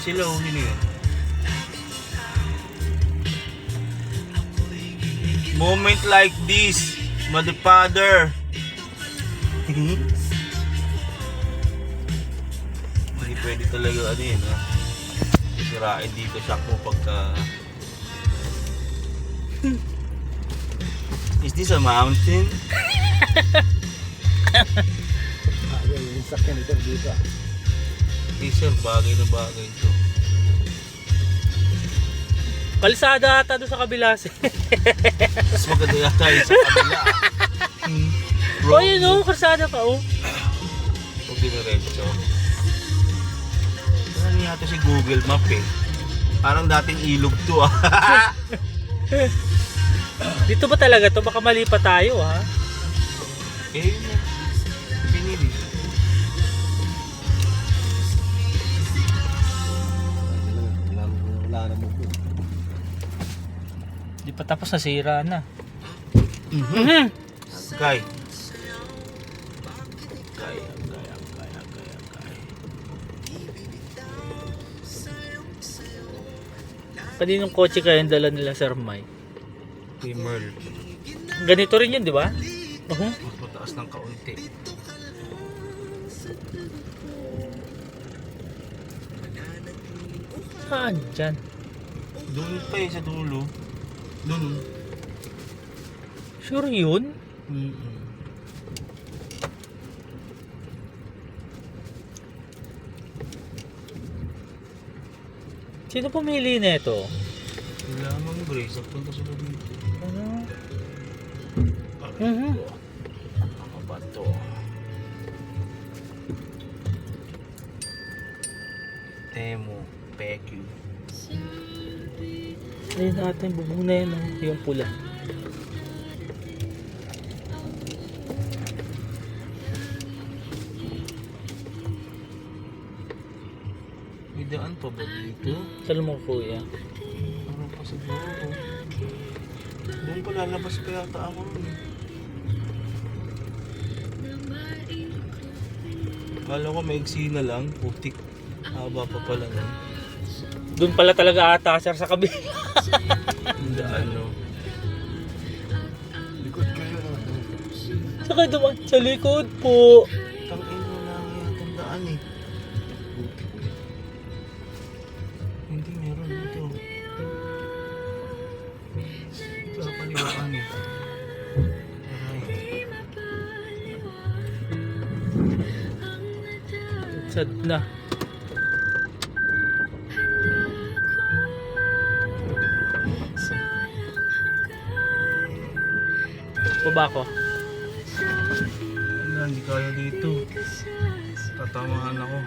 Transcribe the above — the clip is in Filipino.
sila oh, yun yun. Moment like this, mother father. Hindi pwede talaga ano yun ha. Sirain dito shock mo pagka... Is this a mountain? Yung sakyan ito dito ah. Hey sir, bagay na bagay ito. Kalsada ata doon sa kabila. Mas maganda yata yung sa kabila. Oh, yun oh, kalsada pa oh. Huwag diniretso. Ano yata si Google Map eh. Parang dating ilog to ah. Dito ba talaga to? Baka mali pa tayo ha. Eh yun na. Pinili. Wala na mo po. Di pa tapos, nasira na. Kay. Kay. Kaninong kotse kaya yung dala nila Sir Mike? Kay Merl. Ganito rin yun, di ba? Mas mataas ng kaunti. Saan dyan? Doon pa eh, sa dulo. Doon. Sure yun? Sino pumili nito? Wala mang Grace, nagpunta sila dito. Ano? Mga bato. Temo, Peku. Ayun natin, bubong na yun, oh. Yung pula. May daan pa ba dito? Saan mo kuya? Parang pa siguro. Doon pa lalabas pa yata ako nun. Kala ko maigsi na lang, putik. Haba pa pala nun. Doon pala talaga ata sir sa kabila. Yung daan, no? Likod kayo. Saka dumaan sa likod po. Tangin mo lang yung daan eh. Hindi meron dito. Sa kaliwaan eh. Aray. Sad na. Baba ko. Hindi kaya dito. Tatamaan ako.